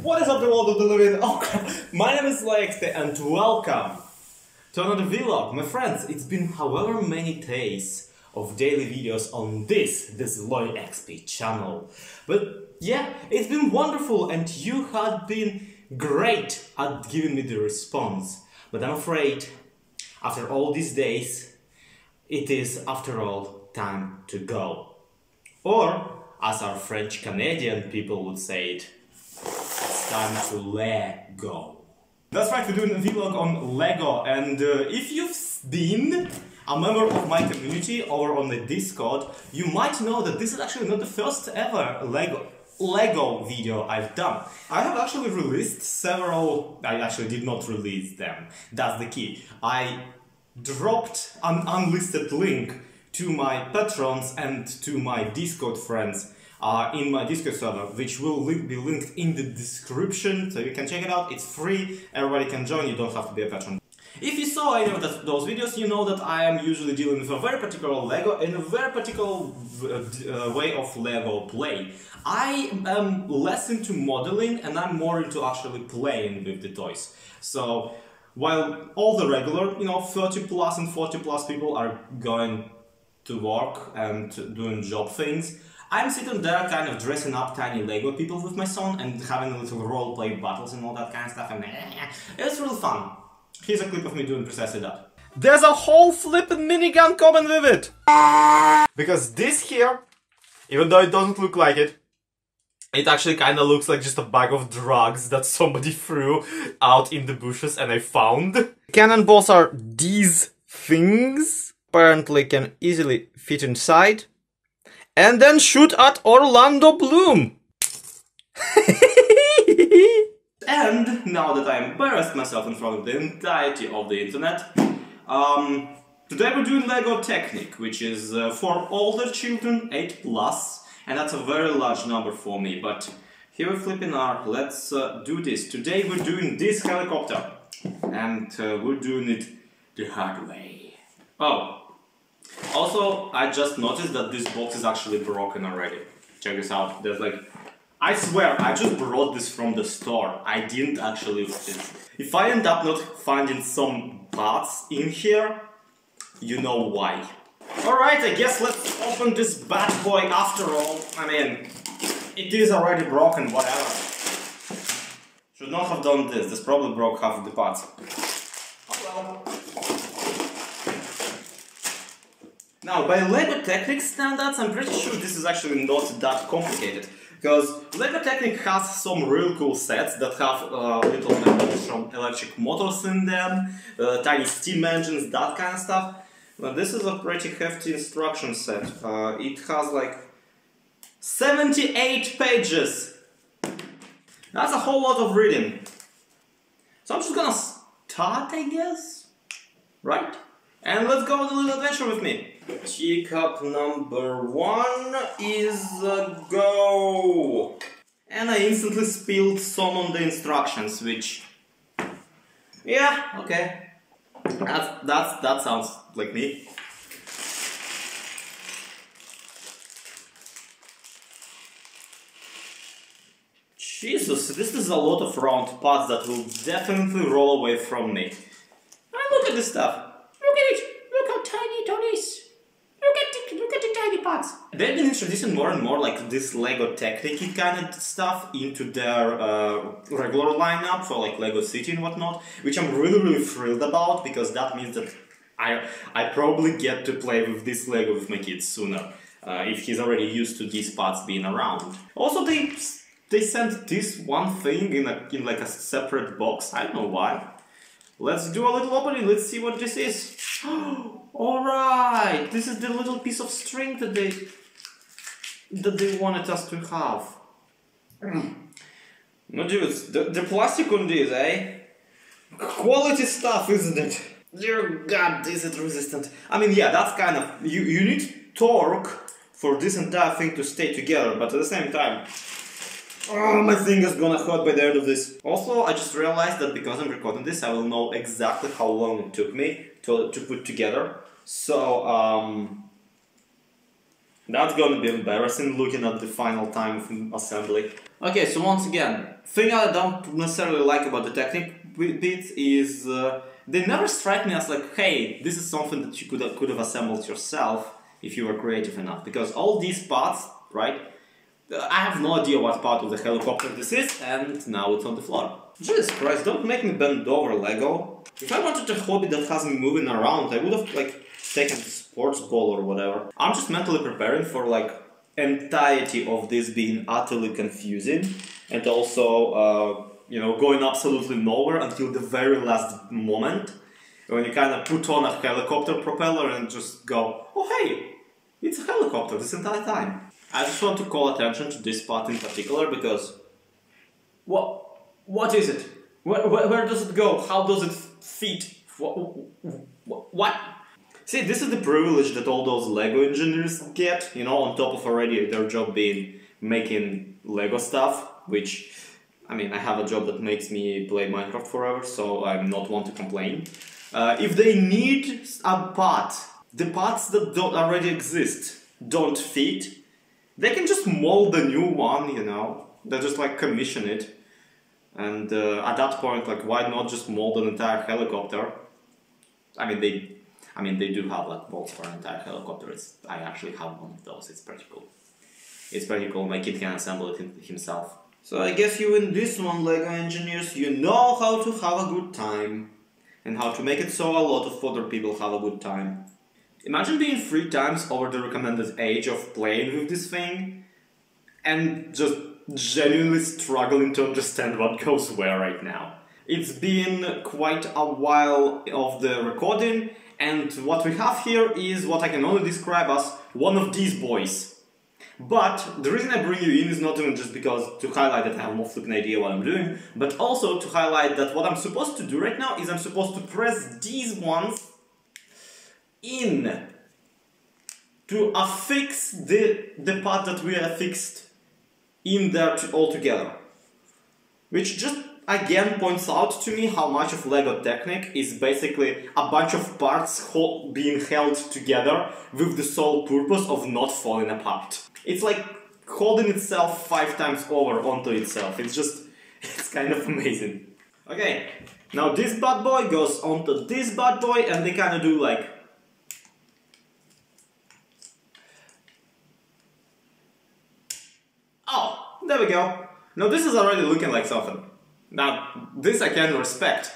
What is up, the world of the living? Oh crap! My name is ZloyXP and welcome to another vlog. My friends, it's been however many days of daily videos on this ZloyXP channel. But yeah, it's been wonderful and you have been great at giving me the response. But I'm afraid, after all these days, it is after all time to go. Or, as our French Canadian people would say it, it's time to let go. That's right, we're doing a vlog on Lego, and if you've been a member of my community or on the Discord, you might know that this is actually not the first ever Lego video I've done. I have actually released several. I actually did not release them, that's the key. I dropped an unlisted link to my patrons and to my Discord friends in my Discord server, which will be linked in the description, so you can check it out. It's free, everybody can join, you don't have to be a patron. If you saw any of those videos, you know that I am usually dealing with a very particular Lego and a very particular way of Lego play. I am less into modeling and I'm more into actually playing with the toys. So while all the regular, 30 plus and 40 plus people are going to work and doing job things, I'm sitting there kind of dressing up tiny Lego people with my son and having a little role-play battles and all that kind of stuff, and it's really fun. Here's a clip of me doing precisely that. There's a whole flippin' minigun coming with it! Because this here, even though it doesn't look like it, it actually kinda looks like just a bag of drugs that somebody threw out in the bushes and I found. Cannonballs are these things. Apparently can easily fit inside. And then shoot at Orlando Bloom! And now that I embarrassed myself in front of the entirety of the internet, today we're doing Lego Technic, which is for older children, 8+, and that's a very large number for me, but here we flipping are, let's do this. Today we're doing this helicopter, and we're doing it the hard way. Oh. Also, I just noticed that this box is actually broken already. Check this out. There's like... I swear, I just brought this from the store. I didn't actually... If I end up not finding some parts in here, you know why. Alright, I guess let's open this bad boy after all. I mean, it is already broken, whatever. Should not have done this. This probably broke half of the parts. Oh well. Now, by Lego Technic standards, I'm pretty sure this is actually not that complicated. Because Lego Technic has some real cool sets that have little members from electric motors in them, tiny steam engines, that kind of stuff. But this is a pretty hefty instruction set. It has like 78 pages! That's a whole lot of reading. So I'm just gonna start, I guess? Right? And let's go on a little adventure with me. Teacup number 1 is a go! And I instantly spilled some on the instructions, which... yeah, okay. That sounds like me. Jesus, this is a lot of round parts that will definitely roll away from me. And look at this stuff. Look at it! Look how tiny it is! Look at the tiny parts! They've been introducing more and more like this Lego Technic kind of stuff into their regular lineup for like Lego City and whatnot, which I'm really thrilled about, because that means that I probably get to play with this Lego with my kids sooner, if he's already used to these parts being around. Also, they sent this one thing in like a separate box. I don't know why. Let's do a little opening, let's see what this is. Alright, this is the little piece of string that they wanted us to have. No dudes, the plastic on this, eh? Quality stuff, isn't it? Dear God, is it resistant? I mean, yeah, that's kind of... You need torque for this entire thing to stay together, but at the same time... oh, my finger's gonna hurt by the end of this. Also, I just realized that because I'm recording this, I will know exactly how long it took me to put together. So, That's gonna be embarrassing looking at the final time of assembly. Okay, so once again, thing I don't necessarily like about the Technic bits is they never strike me as like, hey, this is something that you could have assembled yourself if you were creative enough. Because all these parts, right? I have no idea what part of the helicopter this is, and now it's on the floor. Jesus Christ, don't make me bend over, Lego. If I wanted a hobby that has me moving around, I would have like taken a sports ball or whatever. I'm just mentally preparing for like entirety of this being utterly confusing and also you know, going absolutely nowhere until the very last moment when you kind of put on a helicopter propeller and just go, oh hey, it's a helicopter this entire time. I just want to call attention to this part in particular because what is it? Where does it go? How does it fit? What? See, this is the privilege that all those Lego engineers get, you know, on top of already their job being making Lego stuff, which, I mean, I have a job that makes me play Minecraft forever, so I'm not one to complain. If they need a part, the parts that don't already exist don't fit, they can just mold a new one, you know, they just like commission it. And at that point, like, why not just mold an entire helicopter? I mean, they do have like molds for an entire helicopter. I actually have one of those. It's pretty cool. It's pretty cool. My kid can assemble it himself. So I guess you in this one, Lego engineers, you know how to have a good time and how to make it so a lot of other people have a good time. Imagine being 3 times over the recommended age of playing with this thing and just genuinely struggling to understand what goes where right now. It's been quite a while of the recording, and what we have here is what I can only describe as one of these boys. But the reason I bring you in is not even just because to highlight that I have no flipping idea what I'm doing, but also to highlight that what I'm supposed to do right now is I'm supposed to press these ones in to affix the part that we affixed in there all together. Which just again points out to me how much of Lego Technic is basically a bunch of parts being held together with the sole purpose of not falling apart. It's like holding itself 5 times over onto itself. It's kind of amazing. Okay, now this bad boy goes onto this bad boy and they kind of do like... Oh, there we go. Now this is already looking like something. Now, this I can respect.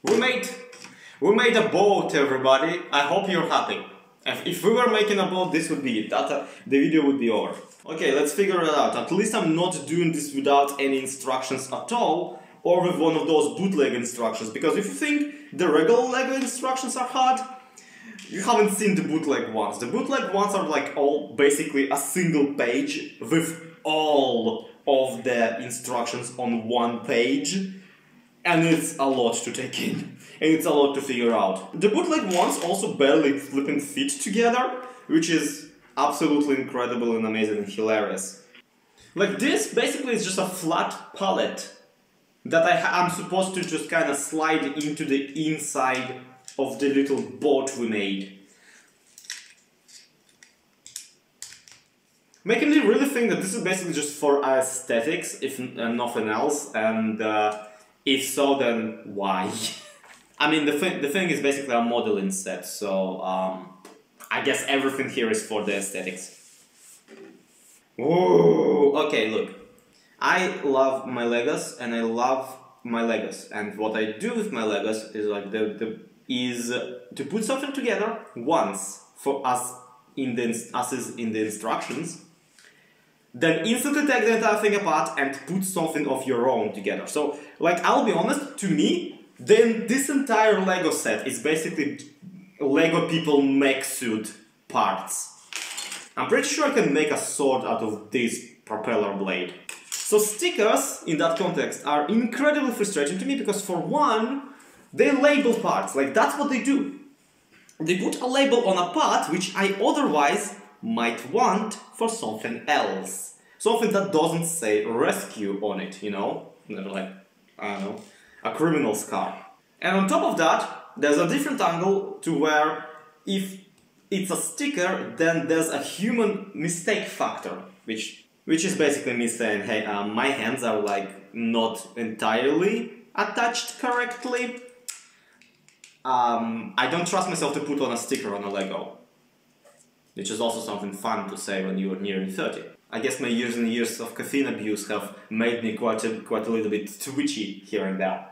We made a boat, everybody. I hope you're happy. If we were making a boat, this would be it. The video would be over. Okay, let's figure it out. At least I'm not doing this without any instructions at all, or with one of those bootleg instructions. Because if you think the regular Lego instructions are hard, you haven't seen the bootleg ones. The bootleg ones are like all basically a single page with all of the instructions on one page, and it's a lot to take in, and it's a lot to figure out. The bootleg ones also barely flipping fit together, which is absolutely incredible and amazing and hilarious. Like this basically is just a flat palette that I'm supposed to just kind of slide into the inside of the little boat we made. Making me really think that this is basically just for aesthetics, if nothing else, and if so, then why? I mean, the thing is basically a modeling set, so I guess everything here is for the aesthetics. Whoa! Okay, look. I love my Legos, and I love my Legos, and what I do with my Legos is like is to put something together once for us in the instructions. Then instantly take the entire thing apart and put something of your own together. So, like, I'll be honest, to me, then this entire Lego set is basically Lego people mech suit parts. I'm pretty sure I can make a sword out of this propeller blade. So stickers, in that context, are incredibly frustrating to me because for one, they label parts, like that's what they do. They put a label on a part which I otherwise might want for something else. Something that doesn't say rescue on it, you know? Like, I don't know, a criminal's car. And on top of that, there's a different angle to where if it's a sticker, then there's a human mistake factor, which is basically me saying, hey, my hands are like not entirely attached correctly. I don't trust myself to put on a sticker on a Lego, which is also something fun to say when you're nearing 30. I guess my years and years of caffeine abuse have made me quite a little bit twitchy here and there.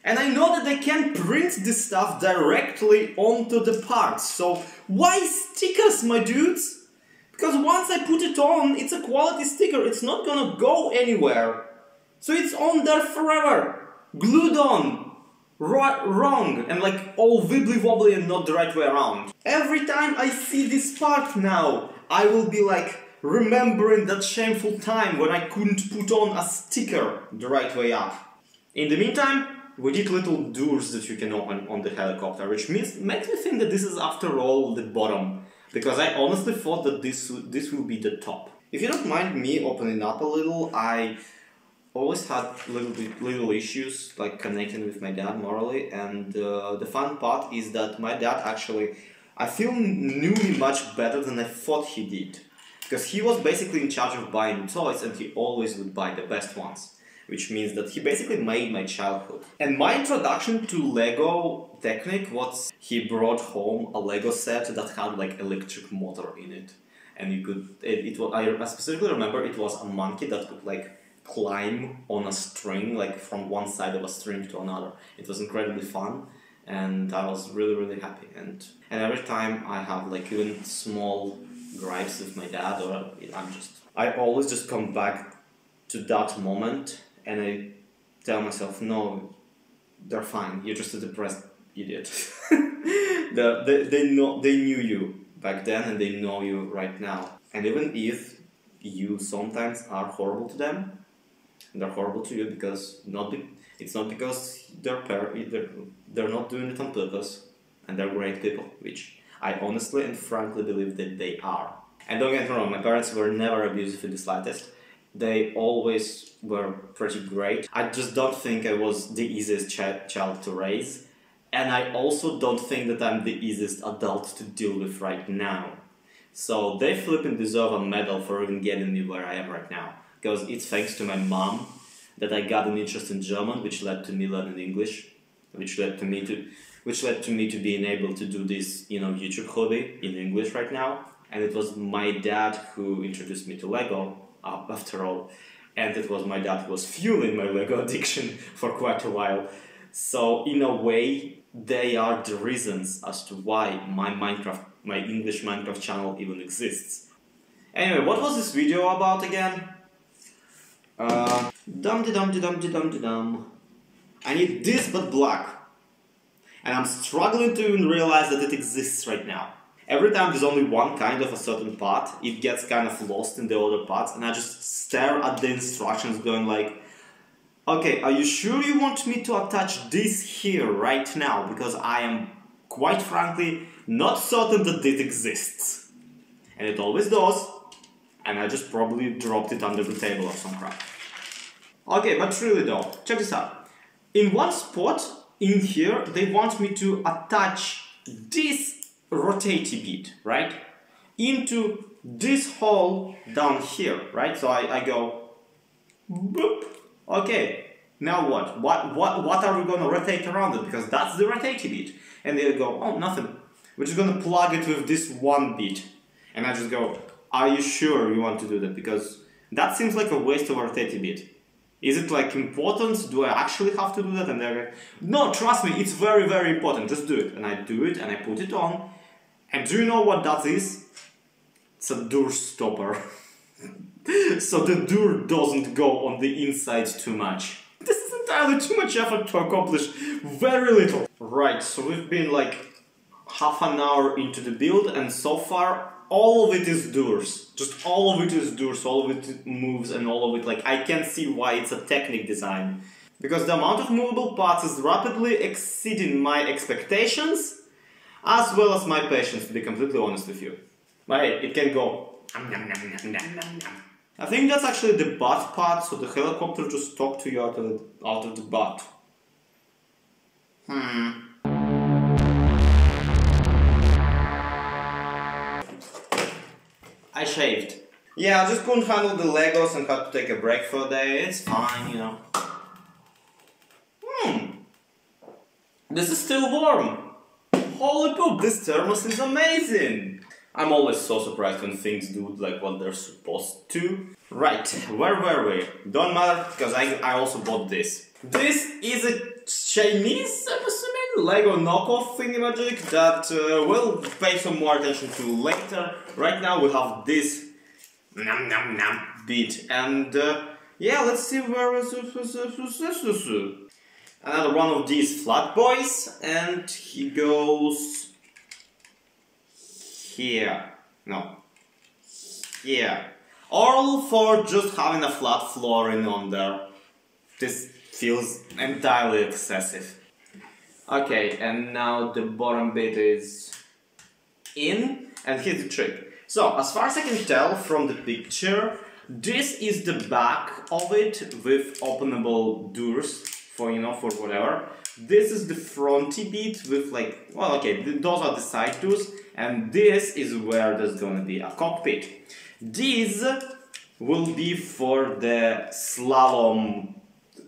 And I know that they can print this stuff directly onto the parts, so why stickers, my dudes? Because once I put it on, it's a quality sticker, it's not gonna go anywhere. So it's on there forever, glued on, wrong, and like all wibbly wobbly and not the right way around. Every time I see this part now, I will be like remembering that shameful time when I couldn't put on a sticker the right way up. In the meantime, we did little doors that you can open on the helicopter, which makes me think that this is after all the bottom, because I honestly thought that this will be the top. If you don't mind me opening up a little, I always had little issues like connecting with my dad morally, and the fun part is that my dad actually, I feel, knew me much better than I thought he did, because he was basically in charge of buying toys and he always would buy the best ones. Which means that he basically made my childhood. And my introduction to Lego Technic was he brought home a Lego set that had like electric motor in it. And you could, I specifically remember it was a monkey that could like climb on a string, like from one side of a string to another. It was incredibly fun and I was really happy. And every time I have like even small gripes with my dad, or I always just come back to that moment. And I tell myself, no, they're fine. You're just a depressed idiot. They knew you back then, and they know you right now. And even if you sometimes are horrible to them, they're horrible to you because it's not because they're not doing it on purpose, and they're great people, which I honestly and frankly believe that they are. And don't get me wrong, my parents were never abusive in the slightest. They always were pretty great. I just don't think I was the easiest child to raise. And I also don't think that I'm the easiest adult to deal with right now. So they flipping deserve a medal for even getting me where I am right now. Because it's thanks to my mom that I got an interest in German, which led to me learning English, which led to me to being able to do this, YouTube hobby in English right now. And it was my dad who introduced me to Lego. After all, and it was my dad who was fueling my Lego addiction for quite a while. So in a way, they are the reasons as to why my English Minecraft channel even exists. Anyway, what was this video about again? Dum-de-dum-de-dum-de-dum-de-dum. I need this but black. And I'm struggling to even realize that it exists right now. Every time there's only one kind of a certain part, it gets kind of lost in the other parts, and I just stare at the instructions going like, okay, are you sure you want me to attach this here right now? Because I am, quite frankly, not certain that it exists. And it always does, and I just probably dropped it under the table or some crap. Okay, but really though, check this out. In one spot in here, they want me to attach this rotatey bit, right, into this hole down here, right? So I go, boop. Okay, now what? What are we gonna rotate around it? Because that's the rotatey bit. And they go, oh, nothing. We're just gonna plug it with this one bit. And I just go, are you sure you want to do that? Because that seems like a waste of a rotatey bit. Is it like important? Do I actually have to do that? And they're like, no, trust me, it's very important. Just do it. And I do it and I put it on. And do you know what that is? It's a door stopper. So the door doesn't go on the inside too much. This is entirely too much effort to accomplish very little. Right, so we've been like half an hour into the build, and so far all of it is doors. Just all of it is doors, all of it moves, and all of it, like, I can see why it's a Technic design. Because the amount of movable parts is rapidly exceeding my expectations, as well as my patience, to be completely honest with you. But hey, it can go. I think that's actually the butt part, so the helicopter just talked to you out of the butt. I shaved. Yeah, I just couldn't handle the Legos and had to take a break for a day. It's fine, you know. This is still warm. Holy poop, this thermos is amazing. I'm always so surprised when things do like what they're supposed to. Right, where were we? Don't matter, because I also bought this. This is a Chinese, I'm assuming, Lego knockoff thingy-magic that we'll pay some more attention to later. Right now we have this nom nom nom bit, and yeah, let's see where is another one of these flat boys, and he goes here. No, here. All for just having a flat flooring on there. This feels entirely excessive. Okay, and now the bottom bit is in, and here's the trick. So, as far as I can tell from the picture, this is the back of it with openable doors for, you know, for whatever. This is the fronty bit with like, well, okay, those are the side doors, and this is where there's gonna be a cockpit. These will be for the slalom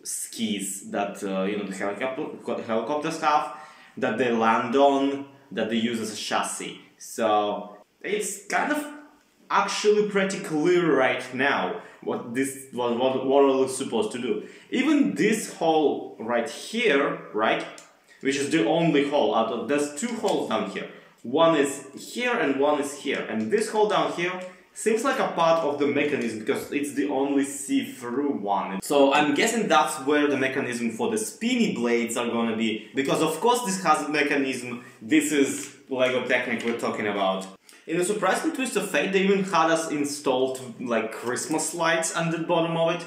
skis that you know, the helicopters have, that they land on, that they use as a chassis. So it's kind of actually pretty clear right now what this what it's supposed to do. Even this hole right here, right, which is the only hole out of, there's two holes down here. One is here and one is here, and this hole down here seems like a part of the mechanism because it's the only see-through one. So I'm guessing that's where the mechanism for the spinny blades are gonna be, because of course this has a mechanism. This is Lego Technic we're talking about. In a surprising twist of fate, they even had us installed like Christmas lights on the bottom of it.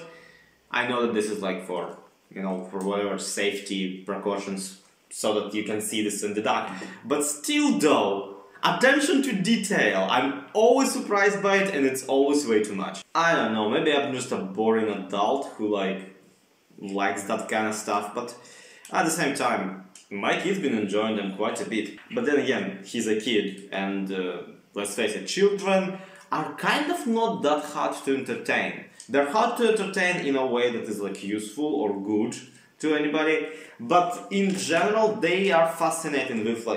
I know that this is like for, you know, for whatever safety precautions, so that you can see this in the dark. But still though, attention to detail. I'm always surprised by it, and it's always way too much. I don't know, maybe I'm just a boring adult who like likes that kind of stuff, but at the same time, my kid's been enjoying them quite a bit. But then again, he's a kid, and let's face it, children are kind of not that hard to entertain. They're hard to entertain in a way that is like useful or good to anybody, but in general they are fascinated with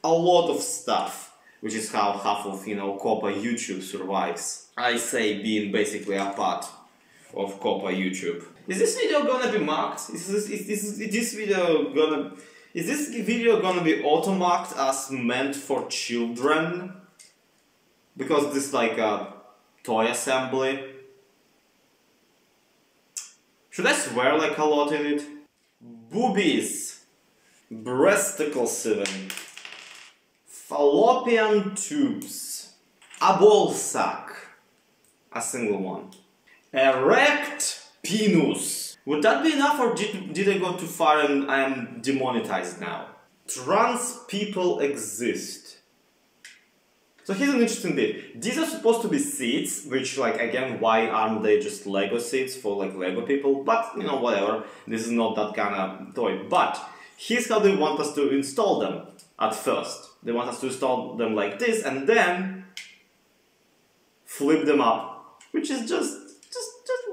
a lot of stuff, which is how half of, you know, Copa YouTube survives. I say being basically a part of Copa YouTube. Is this video gonna be marked? Is this video gonna be auto-marked as meant for children? Because this is like a toy assembly. Should I swear like a lot in it? Boobies, breasticles even, fallopian tubes, a ball sack, a single one, erect penis. Would that be enough, or did I go too far and I am demonetized now? Trans people exist. So here's an interesting bit. These are supposed to be seats, which, like, again, why aren't they just Lego seats for like Lego people? But, you know, whatever. This is not that kind of toy. But here's how they want us to install them at first. They want us to install them like this and then flip them up, which is just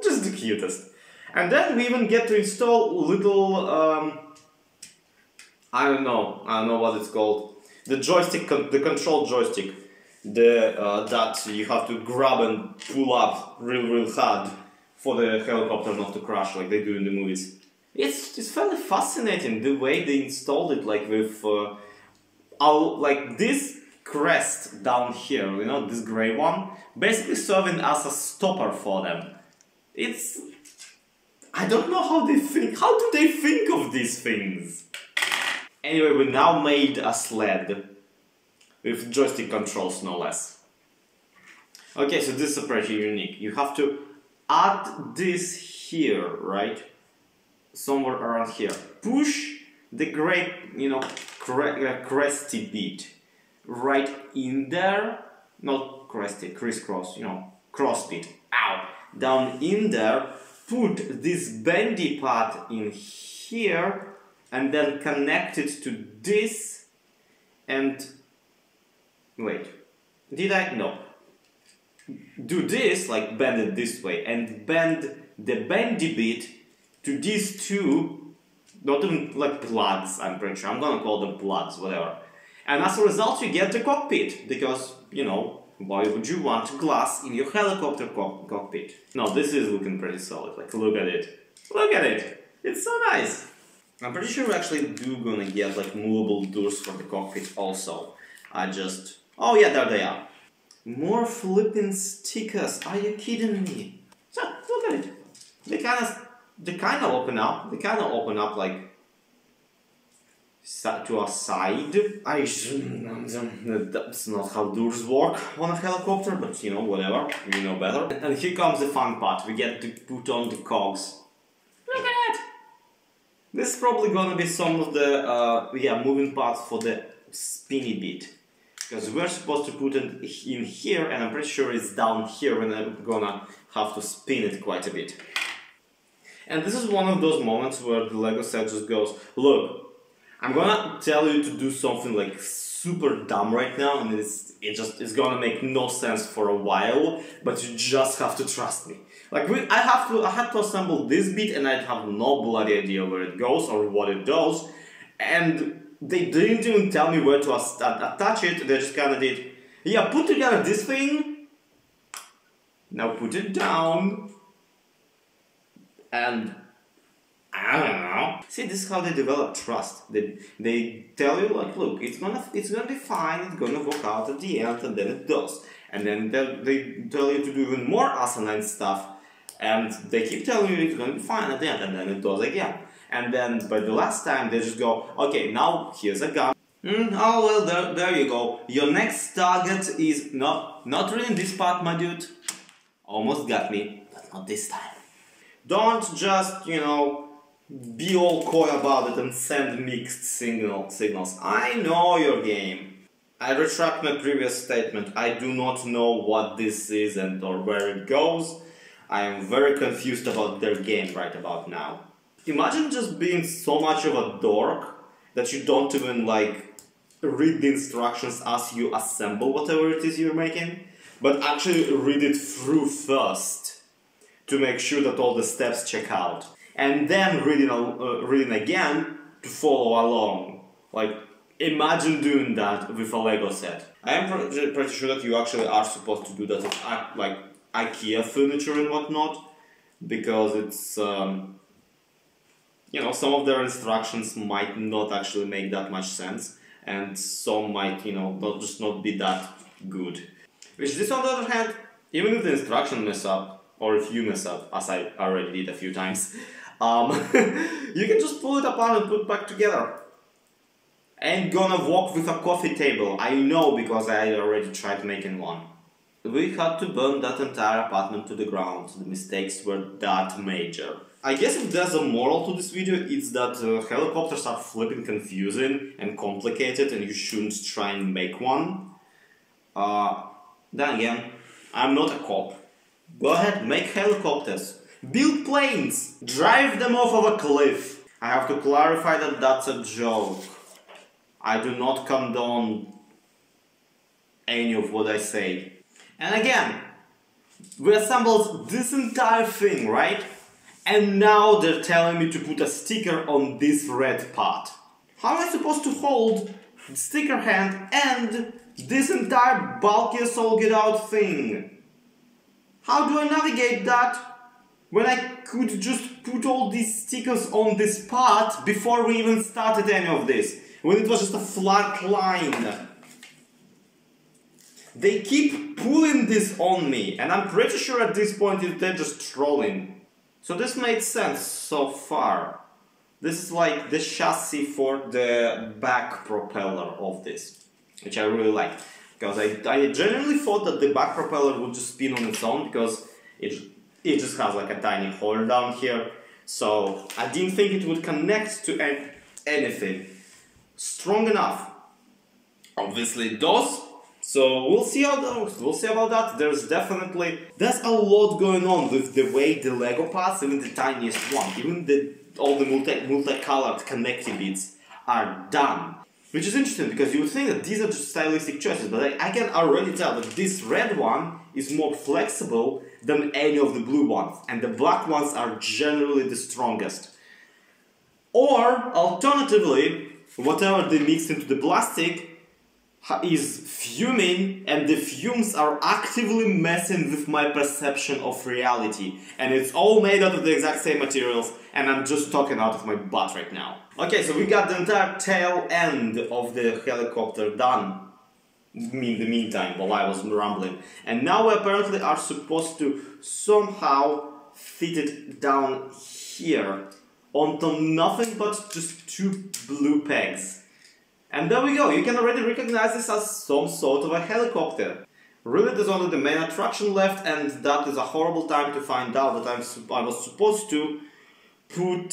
the cutest. And then we even get to install little, I don't know what it's called. The joystick, the control joystick. That you have to grab and pull up real hard for the helicopter not to crash like they do in the movies. It's fairly fascinating the way they installed it, like with like this crest down here, you know, this grey one, basically serving as a stopper for them. I don't know how they think. How do they think of these things? Anyway, we now made a sled. With joystick controls, no less. Okay, so this is pretty unique. You have to add this here, right? Somewhere around here. Push the great, you know, cresty bit right in there. Not cresty, crisscross, you know, cross bit. Ow! Down in there. Put this bendy part in here, and then connect it to this, and wait, Did I? No. Do this, like bend it this way, and bend the bendy bit to these two, not even like plugs, I'm pretty sure. I'm gonna call them plugs, whatever. And as a result, you get the cockpit, because, you know, why would you want glass in your helicopter cockpit? No, this is looking pretty solid. Like, look at it. Look at it. It's so nice. I'm pretty sure we actually do gonna get like movable doors for the cockpit also. Oh yeah, there they are. More flipping stickers. Are you kidding me? So, look at it. They kind of open up. They kind of open up like to a side. That's not how doors work on a helicopter, but you know, whatever. You know better. And here comes the fun part. We get to put on the cogs. Look at that. This is probably gonna be some of the moving parts for the spinny bit. Because we're supposed to put it in here, and I'm pretty sure it's down here, and I'm gonna have to spin it quite a bit. And this is one of those moments where the Lego set just goes, look, I'm gonna tell you to do something like super dumb right now, and it's gonna make no sense for a while, but you just have to trust me. Like I had to assemble this bit, and I have no bloody idea where it goes or what it does, and they didn't even tell me where to attach it. They just kind of did, yeah, put together this thing, now put it down, and I don't know. See, this is how they develop trust. They tell you like, look, it's gonna be fine, it's gonna work out at the end, and then it does. And then they tell you to do even more asinine stuff, and they keep telling you it's gonna be fine at the end, and then it does again. And then by the last time they just go, okay, now here's a gun. Oh well, there you go. Your next target is not really in this part, my dude. Almost got me, but not this time. Don't just, you know, be all coy about it and send mixed signals. I know your game. I retract my previous statement. I do not know what this is or where it goes. I am very confused about their game right about now. Imagine just being so much of a dork that you don't even like read the instructions as you assemble whatever it is you're making, but actually read it through first to make sure that all the steps check out, and then reading again to follow along. Like, imagine doing that with a Lego set. I am pretty sure that you actually are supposed to do that with like IKEA furniture and whatnot, because it's you know, some of their instructions might not actually make that much sense, and some might, you know, not be that good. Which this, on the other hand, even if the instruction mess up, or if you mess up, as I already did a few times, you can just pull it apart and put it back together. Ain't gonna walk with a coffee table, I know, because I already tried making one. We had to burn that entire apartment to the ground. The mistakes were that major. I guess if there's a moral to this video, it's that helicopters are flipping confusing and complicated, and you shouldn't try and make one. Then again, I'm not a cop. Go ahead, make helicopters. Build planes! Drive them off of a cliff! I have to clarify that that's a joke. I do not condone any of what I say. And again, we assembled this entire thing, right? And now they're telling me to put a sticker on this red part. How am I supposed to hold the sticker hand and this entire bulky as all get out thing? How do I navigate that when I could just put all these stickers on this part before we even started any of this? When it was just a flat line. They keep pulling this on me, and I'm pretty sure at this point they're just trolling. So this made sense so far. This is like the chassis for the back propeller of this, which I really like. Because I genuinely thought that the back propeller would just spin on its own, because it just has like a tiny hole down here. So I didn't think it would connect to anything strong enough. Obviously it does. So we'll see how we'll see about that. There's a lot going on with the way the Lego parts, even the tiniest one, even all the multicolored connecting bits are done. Which is interesting because you would think that these are just stylistic choices, but I can already tell that this red one is more flexible than any of the blue ones, and the black ones are generally the strongest. Or, alternatively, whatever they mixed into the plastic is fuming, and the fumes are actively messing with my perception of reality. And it's all made out of the exact same materials, and I'm just talking out of my butt right now. Okay, so we got the entire tail end of the helicopter done in the meantime, while I was rambling. And now we apparently are supposed to somehow fit it down here onto nothing but just two blue pegs. And there we go, you can already recognize this as some sort of a helicopter. Really, there's only the main attraction left, and that is a horrible time to find out that I was supposed to put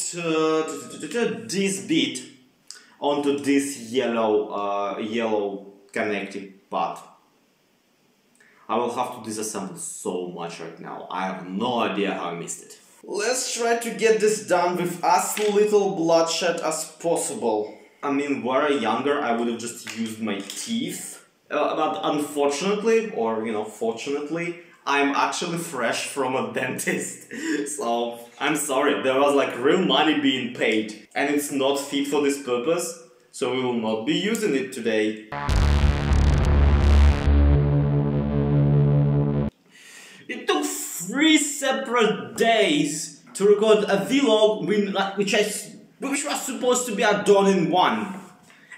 this bit onto this yellow connecting part. I will have to disassemble so much right now. I have no idea how I missed it. Let's try to get this done with as little bloodshed as possible. I mean, were I younger, I would have just used my teeth. But unfortunately, or fortunately, I'm actually fresh from a dentist. So, I'm sorry, there was like real money being paid. And it's not fit for this purpose, so we will not be using it today. It took 3 separate days to record a vlog which was supposed to be done in 1.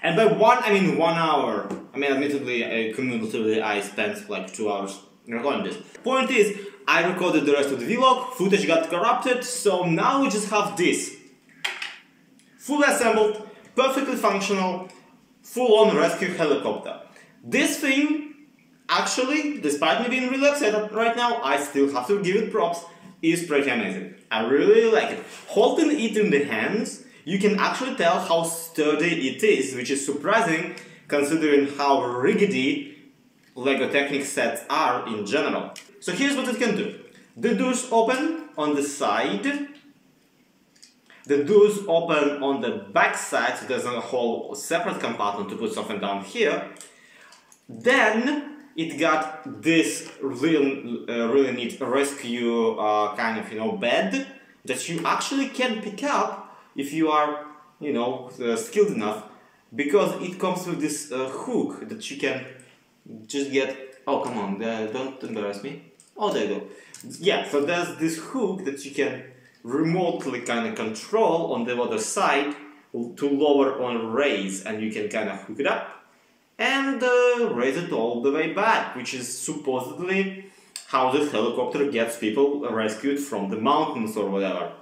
And by 1, I mean 1 hour. I mean, admittedly, cumulatively, I spent like 2 hours recording this. Point is, I recorded the rest of the vlog, footage got corrupted, so now we just have this. Fully assembled, perfectly functional, full-on rescue helicopter. This thing, actually, despite me being really upset right now, I still have to give it props, is pretty amazing. I really like it. Holding it in the hands, you can actually tell how sturdy it is, which is surprising considering how rickety LEGO Technic sets are in general. So here's what it can do. The doors open on the side. The doors open on the back side, so there's a whole separate compartment to put something down here. Then it got this really neat rescue kind of bed that you actually can pick up if you are skilled enough, because it comes with this hook that you can just get. Oh, come on, don't embarrass me. Oh, there you go. Yeah, so there's this hook that you can remotely kind of control on the other side to lower or raise, and you can kind of hook it up and raise it all the way back, which is supposedly how this helicopter gets people rescued from the mountains or whatever.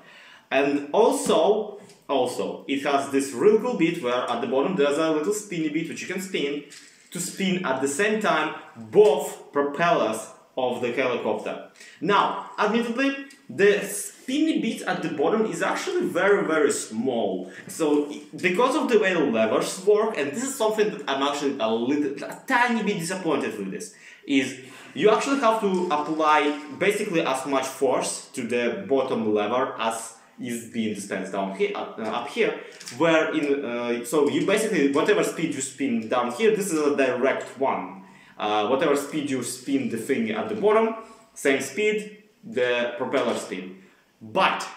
And also it has this really cool bit where at the bottom there's a little spinny bit which you can spin to spin at the same time both propellers of the helicopter. Now, admittedly, the spinny bit at the bottom is actually very, very small. So, because of the way the levers work, and this is something that I'm actually a tiny bit disappointed with this, is you actually have to apply basically as much force to the bottom lever as is being dispensed down here, up here, where so you basically, whatever speed you spin down here, this is a direct one. Whatever speed you spin the thing at the bottom, same speed, the propeller spin. But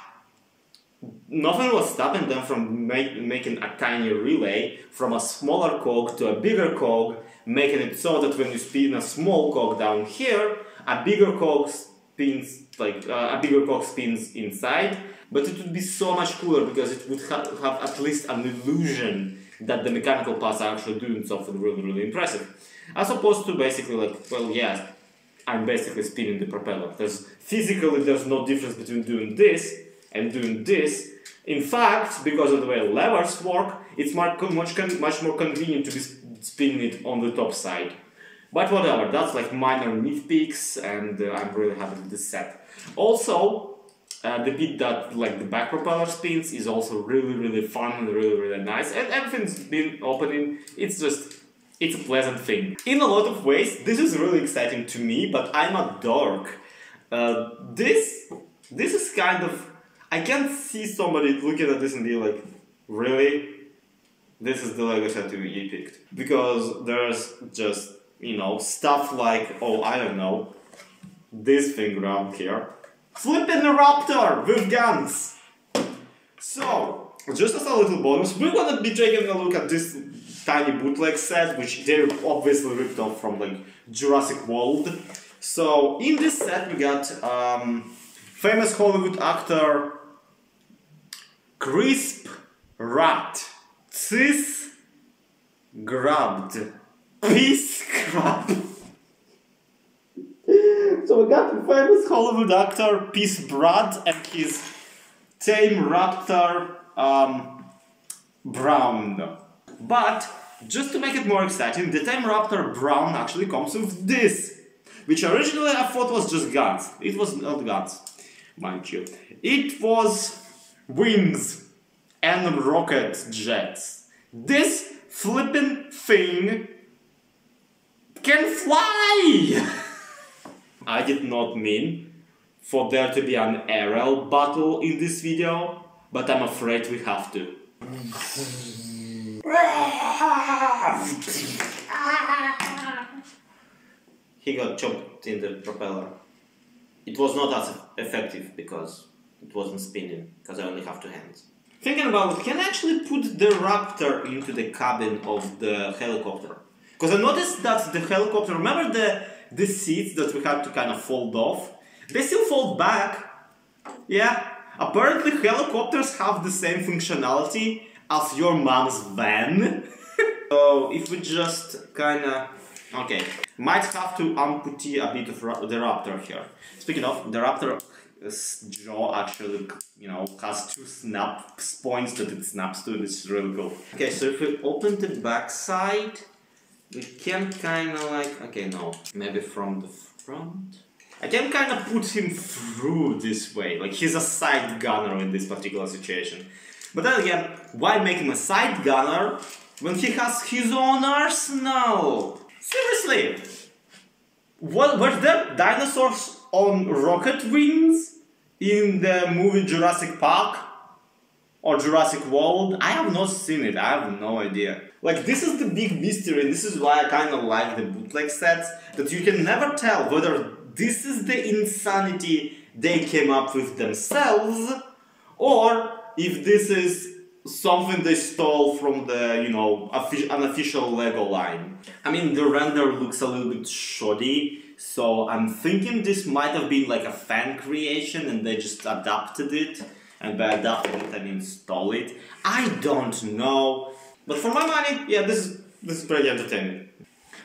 nothing was stopping them from making a tiny relay from a smaller cog to a bigger cog, making it so that when you spin a small cog down here, a bigger cog spins inside. But it would be so much cooler because it would have at least an illusion that the mechanical parts are actually doing something really, really impressive. As opposed to basically I'm basically spinning the propeller. Physically there's no difference between doing this and doing this. In fact, because of the way levers work, it's much more convenient to be spinning it on the top side. But whatever, that's like minor nitpicks, and I'm really happy with this set. Also, the bit that the back propeller spins is also really, really fun and really, really nice, and everything's been opening. It's a pleasant thing. In a lot of ways, this is really exciting to me, but I'm a dork. This is kind of... I can't see somebody looking at this and be like, really? this is the Lego set we picked. Because there's just, you know, stuff like, oh, I don't know, this thing around here. Flipping a raptor with guns! So, just as a little bonus, we're gonna be taking a look at this tiny bootleg set, which they obviously ripped off from like Jurassic World. So, in this set we got famous Hollywood actor Crisp Rat. Cis grabbed. Peace crab. So we got the famous Hollywood actor Peace Brad and his tame raptor Brown. But just to make it more exciting, the tame raptor Brown actually comes with this, which originally I thought was just guns. It was not guns, mind you. It was wings and rocket jets. This flippin' thing can fly! I did not mean for there to be an aerial battle in this video, but I'm afraid we have to. He got chopped in the propeller. It was not as effective because it wasn't spinning, because I only have two hands. Thinking about it, can I actually put the raptor into the cabin of the helicopter? Because I noticed that the helicopter, remember the seats that we had to kind of fold off? They still fold back. Yeah, apparently helicopters have the same functionality as your mom's van. So if we just kinda... Okay, might have to amputee a bit of the raptor here. Speaking of, the raptor's jaw actually, you know, has two snap points that it snaps to, which is really cool. Okay, so if we open the back side, we can kinda like... Okay, no, maybe from the front? I can kinda put him through this way, like he's a side gunner in this particular situation. But then again, why make him a side gunner when he has his own arsenal? Seriously! Were there dinosaurs on rocket wings in the movie Jurassic Park? Or Jurassic World? I have not seen it, I have no idea. Like, this is the big mystery, and this is why I kinda like the bootleg sets, that you can never tell whether this is the insanity they came up with themselves, or if this is something they stole from the, you know, unofficial Lego line. I mean, the render looks a little bit shoddy, so I'm thinking this might have been like a fan creation and they just adapted it. And by adapting it, I mean install it. I don't know. But for my money, yeah, this is pretty entertaining.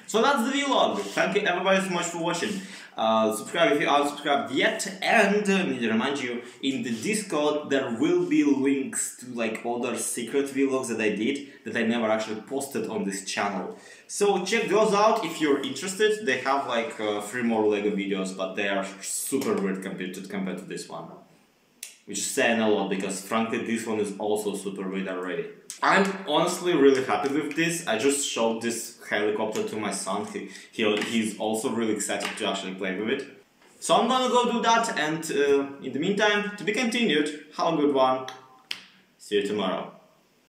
So that's the vlog. Thank you everybody so much for watching. Subscribe if you aren't subscribed yet, and need to remind you, in the Discord there will be links to like other secret vlogs that I did that I never actually posted on this channel. So check those out if you're interested. They have like 3 more Lego videos, but they are super weird compared to this one. Which is saying a lot, because frankly this one is also super weird already. I'm honestly really happy with this. I just showed this helicopter to my son. He's also really excited to actually play with it. So I'm gonna go do that, and in the meantime, to be continued, have a good one. See you tomorrow.